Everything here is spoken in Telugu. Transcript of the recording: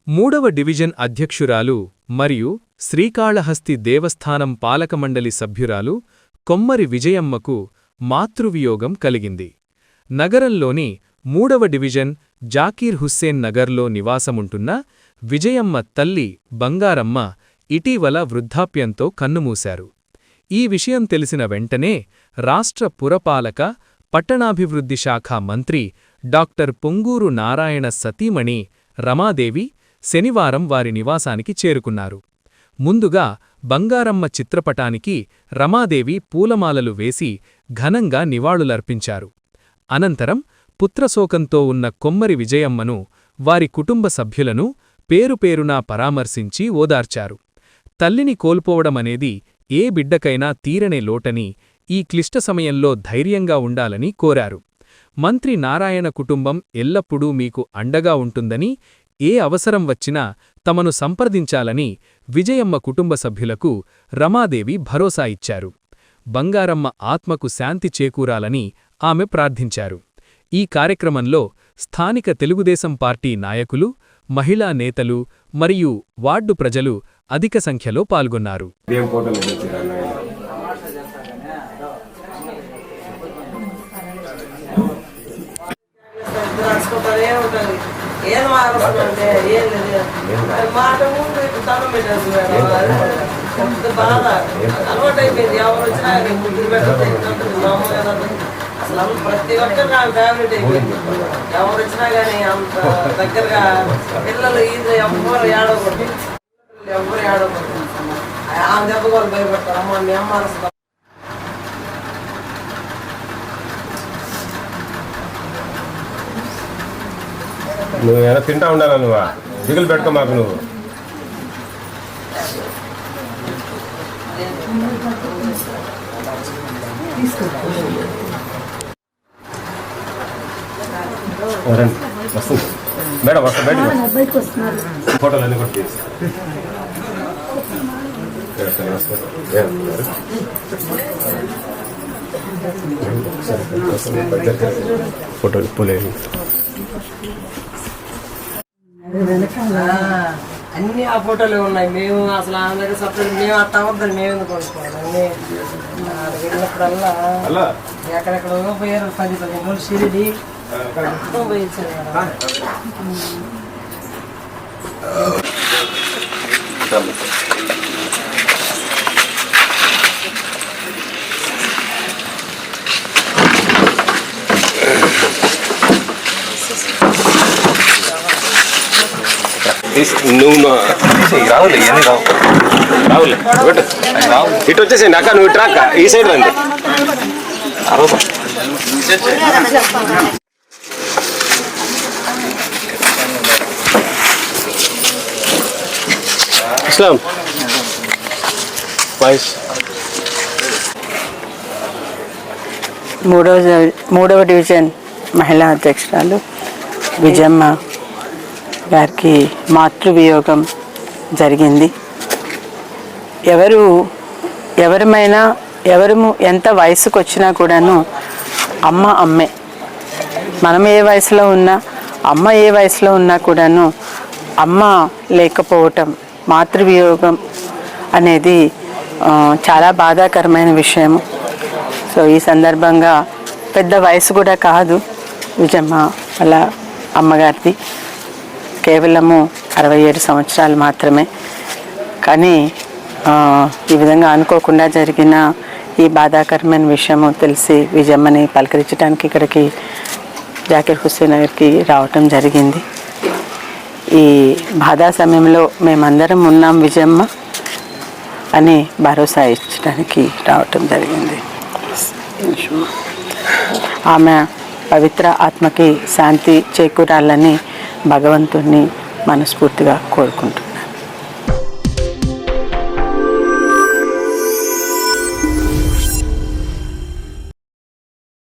మూడవ డివిజన్ అధ్యక్షురాలు మరియు శ్రీకాళహస్తి దేవస్థానం పాలకమండలి సభ్యురాలు కొమ్మరి విజయమ్మకు మాతృవియోగం కలిగింది. నగరంలోని మూడవ డివిజన్ జాకీర్ హుస్సేన్ నగర్లో నివాసముంటున్న విజయమ్మ తల్లి బంగారమ్మ ఇటీవల వృద్ధాప్యంతో కన్నుమూశారు. ఈ విషయం తెలిసిన వెంటనే రాష్ట్ర పురపాలక, పట్టణాభివృద్ధి శాఖ మంత్రి డాక్టర్ పొంగూరు నారాయణ సతీమణి రమాదేవి శనివారం వారి నివాసానికి చేరుకున్నారు. ముందుగా బంగారమ్మ చిత్రపటానికి రమాదేవి పూలమాలలు వేసి ఘనంగా నివాళులర్పించారు. అనంతరం పుత్రశోకంతో ఉన్న కొమ్మరి విజయమ్మను, వారి కుటుంబ సభ్యులను పేరుపేరునా పరామర్శించి ఓదార్చారు. తల్లిని కోల్పోవడమనేది ఏ బిడ్డకైనా తీరనే లోటని, ఈ క్లిష్ట సమయంలో ధైర్యంగా ఉండాలని కోరారు. మంత్రి నారాయణ కుటుంబం ఎల్లప్పుడూ మీకు అండగా ఉంటుందని, ఏ అవసరం వచ్చినా తమను సంప్రదించాలని విజయమ్మ కుటుంబ సభ్యులకు రమాదేవి భరోసా ఇచ్చారు. బంగారమ్మ ఆత్మకు శాంతి చేకూరాలని ఆమె ప్రార్థించారు. ఈ కార్యక్రమంలో స్థానిక తెలుగుదేశం పార్టీ నాయకులు, మహిళా నేతలు మరియు వార్డు ప్రజలు అధిక సంఖ్యలో పాల్గొన్నారు. అసలు ప్రతి ఒక్కరు నాకు ఫేవరెట్ అయిపోయింది. ఎవరు వచ్చినా కానీ అంత దగ్గరగా పిల్లలు ఈదు ఎవ్వరు ఏడవకూడదు, ఎవ్వరు ఏడవకూడదు. ఆమె దెబ్బ కూడా భయపడతారు. అమ్మ మీ అమ్మ అసలు నువ్వు ఏమైనా తింటా ఉండాలా? నువ్వు దిగులు పెట్టుకో మాకు. నువ్వు వస్తుంది మేడం, వస్తా బయటకు ఫోటోలు అన్నీ కూడా తీసి ఫోటోలు పోలేదు. అన్ని ఆ ఫోటోలు ఉన్నాయి. మేము అసలు ఆమె దగ్గర సపరేట్ మేము ఆ తవద్దని మేము ఎందుకు కొనుక్కోవాలి. వెళ్ళినప్పుడల్లా ఎక్కడెక్కడ పోయారు 10-15 రోజులు షిరిడి పోయించారు. నువ్వు రావులే, ఇవన్నీ రావులే. ఇటు వచ్చేసేయండి అక్క, నువ్వు ఇటు రాక్క, ఈ సైడ్ రండి. ఇస్లాం వాయిస్. మూడవ డివిజన్ మహిళా అధ్యక్షురాలు విజయమ్మ గారికి మాతృవియోగం జరిగింది. ఎవరు ఎంత వయసుకు వచ్చినా కూడాను అమ్మ అమ్మే. మనం ఏ వయసులో ఉన్నా, అమ్మ ఏ వయసులో ఉన్నా కూడాను అమ్మ లేకపోవటం, మాతృవియోగం అనేది చాలా బాధాకరమైన విషయము. సో ఈ సందర్భంగా పెద్ద వయసు కూడా కాదు విజయమ్మ వాళ్ళ అమ్మగారిది, కేవలము 67 సంవత్సరాలు మాత్రమే. కానీ ఈ విధంగా అనుకోకుండా జరిగిన ఈ బాధాకరమైన విషయము తెలిసి విజయమ్మని పలకరించడానికి ఇక్కడికి జాకీర్ హుస్సేన్ నగర్కి రావటం జరిగింది. ఈ బాధా సమయంలో మేమందరం ఉన్నాం విజయమ్మ అని భరోసా ఇచ్చడానికి రావటం జరిగింది. ఆమె పవిత్ర ఆత్మకి శాంతి చేకూరాలని భగవంతుణ్ణి మనస్ఫూర్తిగా కోరుకుంటున్నాను.